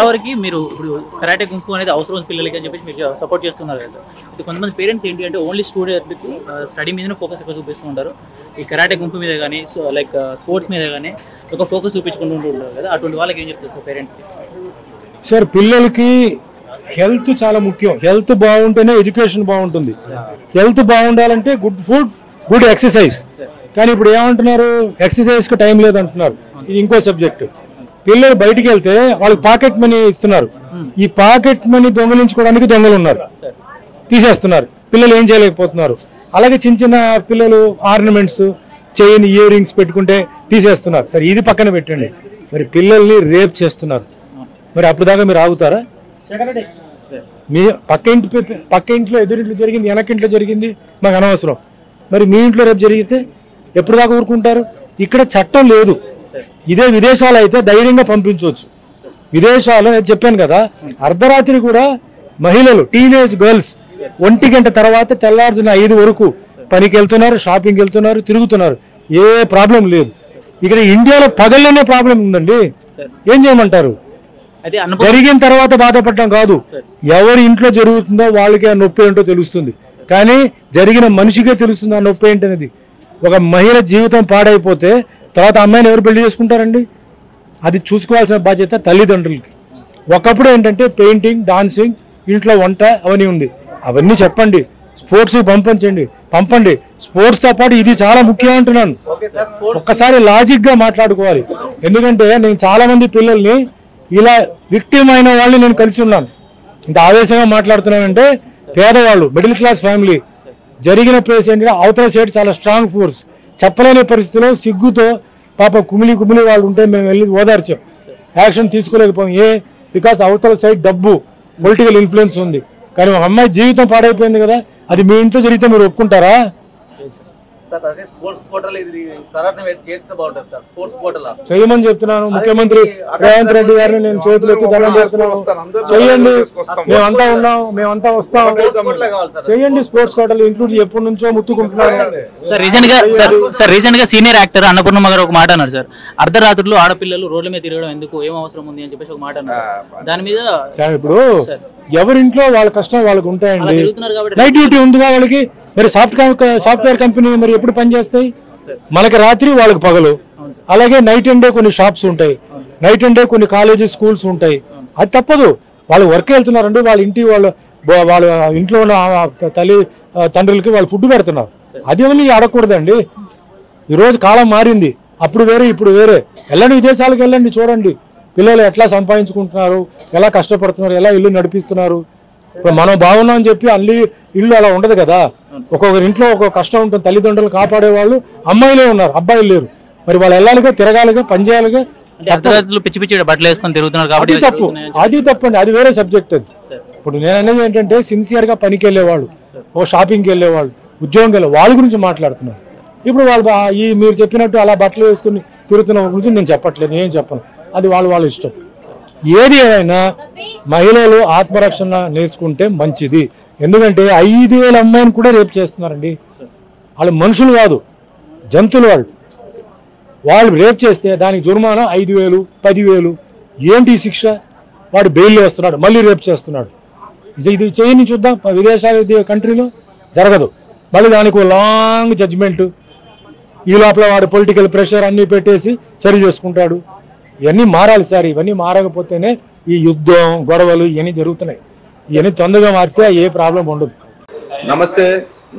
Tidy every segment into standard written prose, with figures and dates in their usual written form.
చాలా వరకు మీరు ఇప్పుడు కరాటే కుంఫు అనేది అవసరం పిల్లలకి అని చెప్పేసి మీరు సపోర్ట్ చేస్తున్నారు కదా సార్. ఇది కొంతమంది పేరెంట్స్ ఏంటి అంటే ఓన్లీ స్టూడెంట్కి స్టడీ మీదనే ఫోకస్ ఎక్కువ చూపిస్తూ ఉంటారు. ఈ కరాటే కుంఫు మీద కానీ లైక్ స్పోర్ట్స్ మీద కానీ ఒక ఫోకస్ చూపించుకుంటూ ఉంటారు కదా, అటువంటి వాళ్ళకి ఏం చెప్తారు సార్ పేరెంట్స్కి? సార్ పిల్లలకి హెల్త్ చాలా ముఖ్యం. హెల్త్ బాగుంటేనే ఎడ్యుకేషన్ బాగుంటుంది. హెల్త్ బాగుండాలంటే గుడ్ ఫుడ్, గుడ్ ఎక్సర్సైజ్. కానీ ఇప్పుడు ఏమంటున్నారు, ఎక్సర్సైజ్కి టైం లేదంటున్నారు. ఇది ఇంకో సబ్జెక్టు. పిల్లలు బయటికి వెళ్తే వాళ్ళకి పాకెట్ మనీ ఇస్తున్నారు. ఈ పాకెట్ మనీ దొంగలించుకోవడానికి దొంగలు ఉన్నారు, తీసేస్తున్నారు. పిల్లలు ఏం చేయలేకపోతున్నారు. అలాగే చిన్న చిన్న పిల్లలు ఆర్నమెంట్స్, చైన్, ఇయర్ రింగ్స్ పెట్టుకుంటే తీసేస్తున్నారు. సరే ఇది పక్కన పెట్టండి, మరి పిల్లల్ని రేప్ చేస్తున్నారు. మరి అప్పుడు దాకా మీరు ఆగుతారా? మీ పక్క ఇంట్లో ఎదురింట్లో జరిగింది, వెనకింట్లో జరిగింది, మాకు అనవసరం. మరి మీ ఇంట్లో రేపు జరిగితే ఎప్పుడు దాకా ఊరుకుంటారు? ఇక్కడ చట్టం లేదు. ఇదే విదేశాలు అయితే ధైర్యంగా పంపించవచ్చు. విదేశాలు నేను చెప్పాను కదా, అర్ధరాత్రి కూడా మహిళలు, టీనేజ్ గర్ల్స్ 1 గంట తర్వాత తెల్లార్జున 5 వరకు పనికి వెళ్తున్నారు, షాపింగ్కి వెళ్తున్నారు, తిరుగుతున్నారు. ఏ ప్రాబ్లం లేదు. ఇక్కడ ఇండియాలో పగల్లోనే ప్రాబ్లం ఉందండి. ఏం చేయమంటారు? జరిగిన తర్వాత బాధపడటం కాదు, ఎవరి ఇంట్లో జరుగుతుందో వాళ్ళకి ఆ నొప్పి ఏంటో తెలుస్తుంది. కానీ జరిగిన మనిషికే తెలుస్తుంది ఆ నొప్పి ఏంటనేది. ఒక మహిళ జీవితం పాడైపోతే తర్వాత అమ్మాయిని ఎవరు పెళ్లి చేసుకుంటారండి? అది చూసుకోవాల్సిన బాధ్యత తల్లిదండ్రులకి. ఒకప్పుడు ఏంటంటే పెయింటింగ్, డాన్సింగ్, ఇంట్లో వంట అవన్నీ ఉంది. అవన్నీ చెప్పండి, స్పోర్ట్స్ పంపండి. స్పోర్ట్స్తో పాటు ఇది చాలా ముఖ్యం అంటున్నాను. ఒక్కసారి లాజిక్గా మాట్లాడుకోవాలి. ఎందుకంటే నేను చాలామంది పిల్లల్ని ఇలా విక్టిమ్ అయిన వాళ్ళని నేను కలిసి ఉన్నాను. ఇంత ఆవేశంగా మాట్లాడుతున్నానంటే పేదవాళ్ళు, మిడిల్ క్లాస్ ఫ్యామిలీ, జరిగిన ప్లేస్ ఏంటంటే అవతల సైడ్ చాలా స్ట్రాంగ్ ఫోర్స్, చెప్పలేని పరిస్థితిలో సిగ్గుతో పాప కుమిలి వాళ్ళు ఉంటే మేము వెళ్ళి ఓదార్చాం. యాక్షన్ తీసుకోలేకపోయాం. బికాస్ అవతల సైడ్ డబ్బు, పొలిటికల్ ఇన్ఫ్లుయెన్స్ ఉంది. కానీ ఒక అమ్మాయి జీవితం పాడైపోయింది కదా, అది మీ ఇంట్లో జరిగితే మీరు ఒప్పుకుంటారా? చేయమని చెప్తున్నాను. ముఖ్యమంత్రి రేవంత్ రెడ్డి గారిని నేను చేతులు ఎత్తి దండం చేస్తున్నాను. చేయండి, మేమంతా వస్తాం. చేయండి. స్పోర్ట్స్ కోటలు ఇంక్లూడ్ ఎప్పటి నుంచో ముత్తుకుంటున్నాను. సార్ రీసెంట్ గా సీనియర్ యాక్టర్ అన్నపూర్ణమ్మ గారు ఒక మాట అన్నారు సార్, అర్ధరాత్రులు ఆడపిల్లలు రోడ్ల మీద తిరగడం ఎందుకు, ఏం అవసరం ఉంది అని చెప్పేసి ఒక మాట అన్నారు. దాని మీద సార్ ఇప్పుడు ఎవరింట్లో వాళ్ళ కష్టం వాళ్ళకి ఉంటాయండి. నైట్ డ్యూటీ ఉందిగా వాళ్ళకి. మరి సాఫ్ట్వేర్ కంపెనీ మరి ఎప్పుడు పనిచేస్తాయి? మనకి రాత్రి, వాళ్ళకి పగలు. అలాగే నైట్ అండ్ డే కొన్ని షాప్స్ ఉంటాయి, నైట్ అండ్ డే కొన్ని కాలేజెస్, స్కూల్స్ ఉంటాయి. అది తప్పదు. వాళ్ళు వర్క్ వెళ్తున్నారండి, వాళ్ళ ఇంట్లో ఉన్న తల్లి తండ్రులకి వాళ్ళు ఫుడ్ పెడుతున్నారు. అది ఏమని అడగకూడదండి. ఈరోజు కాలం మారింది. అప్పుడు వేరే, ఇప్పుడు వేరే. వెళ్ళండి, విదేశాలకు వెళ్ళండి, చూడండి పిల్లలు ఎట్లా సంపాదించుకుంటున్నారు, ఎలా కష్టపడుతున్నారు, ఎలా ఇల్లు నడిపిస్తున్నారు. ఇప్పుడు మనం బాగున్నాం అని చెప్పి అల్లి ఇల్లు అలా ఉండదు కదా. ఒక్కొక్కరి ఇంట్లో ఒక్కొక్క కష్టం ఉంటుంది. తల్లిదండ్రులు కాపాడే వాళ్ళు అమ్మాయిలే ఉన్నారు, అబ్బాయిలు లేరు. మరి వాళ్ళు వెళ్ళాలిగా, తిరగాలిగా, పని చేయాలిగా. పిచ్చి పిచ్చి బట్టలు వేసుకొని తిరుగుతున్నారు కాబట్టి అది తప్పండి. అది వేరే సబ్జెక్ట్. అది ఇప్పుడు నేను అనేది ఏంటంటే సిన్సియర్గా పనికి వెళ్ళేవాళ్ళు, ఓ షాపింగ్కి వెళ్ళేవాళ్ళు, ఉద్యోగం వెళ్ళే వాళ్ళ గురించి మాట్లాడుతున్నారు. ఇప్పుడు వాళ్ళు మీరు చెప్పినట్టు అలా బట్టలు వేసుకుని తిరుగుతున్న గురించి నేను చెప్పట్లేదు, నేను చెప్పను. అది వాళ్ళ ఇష్టం. ఏది ఏమైనా మహిళలు ఆత్మరక్షణ నేర్చుకుంటే మంచిది. ఎందుకంటే 5,000 అమ్మాయిని కూడా రేపు చేస్తున్నారండి. వాళ్ళు మనుషులు కాదు, జంతువులు. వాళ్ళు రేపు చేస్తే దానికి జుర్మానా 5,000, 10,000. ఏంటి శిక్ష? వాడు బెయిల్లో వస్తున్నాడు, మళ్ళీ రేపు చేస్తున్నాడు. ఇది చేయని చూద్దాం. విదేశాల కంట్రీలో జరగదు. మళ్ళీ దానికి లాంగ్ జడ్జిమెంట్. ఈ లోపల వాడు పొలిటికల్ ప్రెషర్ అన్నీ పెట్టేసి సరి చేసుకుంటాడు. ఇవన్నీ మారాలి సార్. ఇవన్నీ మారకపోతేనే ఈ యుద్ధం, గొడవలు ఇవన్నీ జరుగుతున్నాయి. ఇవన్నీ తొందరగా మారితే ఏ ప్రాబ్లం ఉండదు. నమస్తే,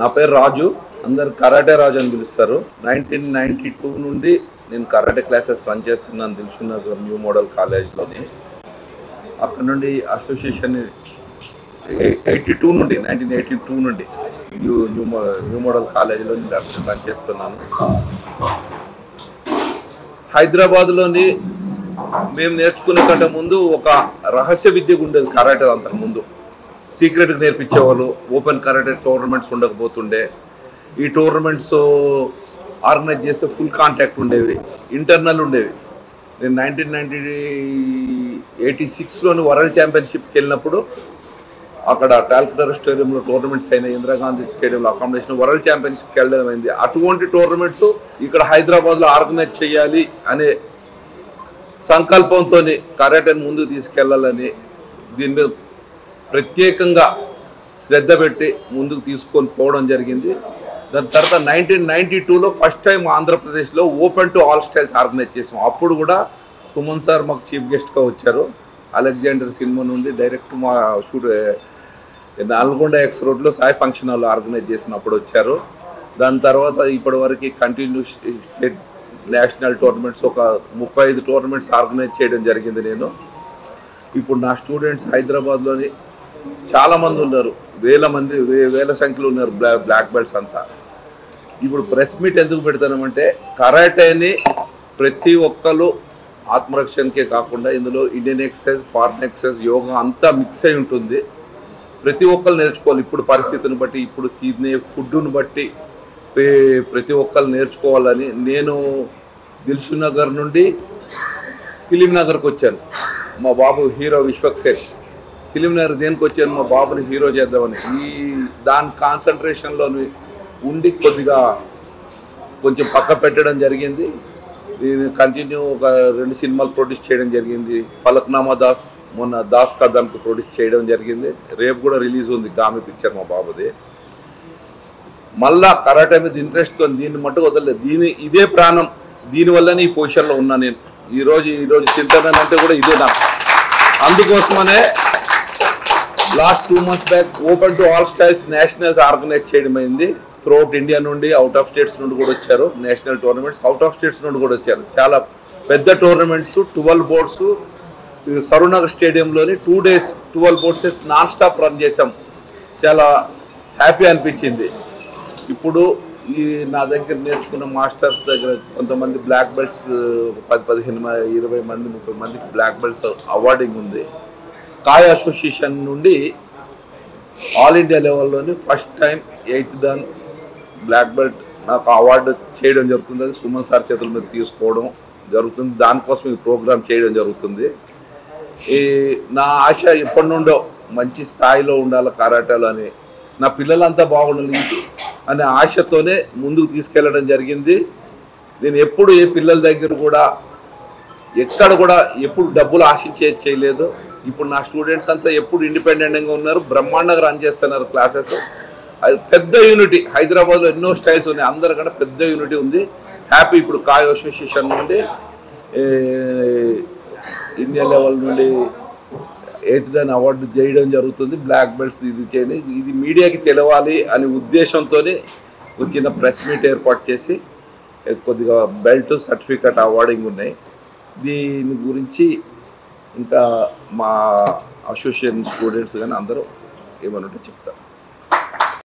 నా పేరు రాజు, అందరు కరాటే రాజు అని పిలుస్తారు. 1992 నుండి నేను కరాటే క్లాసెస్ రన్ చేస్తున్నాను దిల్సుఖ్నగర్ న్యూ మోడల్ కాలేజ్లోని. అక్కడ నుండి అసోసియేషన్ 1982 నుండి న్యూ మోడల్ కాలేజీలో రన్ చేస్తున్నాను. హైదరాబాద్లోని మేము నేర్చుకునే కంటే ముందు ఒక రహస్య విద్యగా ఉండేది కరాటే. అంతకు ముందు సీక్రెట్గా నేర్పించేవాళ్ళు. ఓపెన్ కరాటే టోర్నమెంట్స్ ఉండకపోతుండే. ఈ టోర్నమెంట్స్ ఆర్గనైజ్ చేస్తే ఫుల్ కాంటాక్ట్ ఉండేవి, ఇంటర్నల్ ఉండేవి. నేను 1986లోని వరల్డ్ ఛాంపియన్షిప్కి వెళ్ళినప్పుడు అక్కడ టాల్కటోరా స్టేడియంలో టోర్నమెంట్స్ అయిన, ఇందిరాగాంధీ స్టేడియంలో అకామిడేషన్, వరల్డ్ ఛాంపియన్షిప్కి వెళ్ళడం అయింది. అటువంటి టోర్నమెంట్స్ ఇక్కడ హైదరాబాద్లో ఆర్గనైజ్ చేయాలి అనే సంకల్పంతో కరాటేని ముందుకు తీసుకెళ్లాలని దీని మీద ప్రత్యేకంగా శ్రద్ధ పెట్టి ముందుకు తీసుకొని పోవడం జరిగింది. దాని తర్వాత 1992లో ఫస్ట్ టైం ఆంధ్రప్రదేశ్లో open to all styles organise చేసాం. అప్పుడు కూడా సుమన్ సార్ మాకు చీఫ్ గెస్ట్గా వచ్చారు. అలెగ్జాండర్ సినిమా నుండి డైరెక్ట్ మా షూట్ నల్గొండ ఎక్స్ రోడ్లో సాయి ఫంక్షన్ హాల్ ఆర్గనైజ్ చేసినప్పుడు వచ్చారు. దాని తర్వాత ఇప్పటి వరకు కంటిన్యూ స్టేట్ నేషనల్ టోర్నమెంట్స్ ఒక 35 టోర్నమెంట్స్ ఆర్గనైజ్ చేయడం జరిగింది నేను. ఇప్పుడు నా స్టూడెంట్స్ హైదరాబాద్లోని చాలామంది ఉన్నారు, వేల సంఖ్యలో ఉన్నారు బ్లాక్ బెల్ట్స్ అంతా. ఇప్పుడు ప్రెస్ మీట్ ఎందుకు పెడతామంటే కరాటేని ప్రతి ఒక్కరు ఆత్మరక్షణకే కాకుండా ఇందులో Indian exercise, foreign exercise, yoga అంతా మిక్స్ అయి ఉంటుంది. ప్రతి ఒక్కరు నేర్చుకోవాలి. ఇప్పుడు పరిస్థితిని బట్టి, ఇప్పుడు తినే ఫుడ్ను బట్టి ప్రతి ఒక్కరు నేర్చుకోవాలని నేను దిల్సుఖ్ నగర్ నుండి ఫిలిం నగర్కి వచ్చాను. మా బాబు హీరో విశ్వక్సేన్. ఫిలిం నగర్ దేనికి వచ్చాను, మా బాబుని హీరో చేద్దామని. దాని కాన్సన్ట్రేషన్లో ఉండి కొద్దిగా కొంచెం పక్క పెట్టడం జరిగింది. నేను కంటిన్యూ ఒక 2 సినిమాలు ప్రొడ్యూస్ చేయడం జరిగింది. ఫలక్నామా దాస్, మొన్న దాస్ కదమ్కి ప్రొడ్యూస్ చేయడం జరిగింది. రేపు కూడా రిలీజ్ ఉంది గామి పిక్చర్ మా బాబుది. మళ్ళా కరాటే మీద ఇంట్రెస్ట్తో దీన్ని మట్టుకు వదలలేదు. ఇదే ప్రాణం, దీనివల్లనే ఈ పొజిషన్లో ఉన్నా నేను. ఈరోజు తింటానంటే కూడా ఇదే నాకు. అందుకోసమనే last 2 months back open to all styles nationals organise చేయడం అయింది. త్రూఅవుట్ ఇండియా నుండి, అవుట్ ఆఫ్ స్టేట్స్ నుండి కూడా వచ్చారు. National tournaments out of states నుండి కూడా వచ్చారు. చాలా పెద్ద టోర్నమెంట్స్, 12 బోర్డ్స్ సరూనగర్ స్టేడియంలోని 2 days 12 boards non stop run చేసాం. చాలా హ్యాపీ అనిపించింది. ఇప్పుడు నా దగ్గర నేర్చుకున్న మాస్టర్స్ దగ్గర కొంతమంది బ్లాక్ బెల్ట్స్ 10-15 20 మంది 30 మందికి బ్లాక్ బెల్ట్స్ అవార్డింగ్ ఉంది. కాయ్ అసోసియేషన్ నుండి ఆల్ ఇండియా లెవెల్లోని first time 8th dan black belt నాకు అవార్డు చేయడం జరుగుతుంది. అది సుమన్ సార్ చేతుల మీద తీసుకోవడం జరుగుతుంది. దానికోసం ఈ ప్రోగ్రామ్ చేయడం జరుగుతుంది. నా ఆశ ఎప్పటి నుండో మంచి స్థాయిలో ఉండాలి కరాటేలో అని, నా పిల్లలంతా బాగుండాలి అనే ఆశతోనే ముందుకు తీసుకెళ్ళడం జరిగింది. నేను ఎప్పుడు ఏ పిల్లల దగ్గర కూడా ఎక్కడ కూడా ఎప్పుడు డబ్బులు ఆశించేది చేయలేదు. ఇప్పుడు నా స్టూడెంట్స్ అంతా ఎప్పుడు ఇండిపెండెంట్గా ఉన్నారు, బ్రహ్మాండంగా రన్ చేస్తున్నారు క్లాసెస్. అది పెద్ద యూనిటీ. హైదరాబాద్లో ఎన్నో స్టైల్స్ ఉన్నాయి, అందరికన్నా పెద్ద యూనిటీ ఉంది. హ్యాపీ. ఇప్పుడు కాయ్ అసోసియేషన్ నుండి ఇండియా లెవెల్ నుండి 8th dan అవార్డు చేయడం జరుగుతుంది. బ్లాక్ బెల్ట్స్ ఇది చేయండి, ఇది మీడియాకి తెలవాలి అనే ఉద్దేశంతోనే వచ్చిన ప్రెస్ మీట్ ఏర్పాటు చేసి కొద్దిగా బెల్ట్ సర్టిఫికెట్ అవార్డింగ్ ఉన్నాయి. దీని గురించి ఇంకా మా అసోసియేషన్ స్టూడెంట్స్ కానీ అందరూ ఏమన్నట్టు చెప్తారు.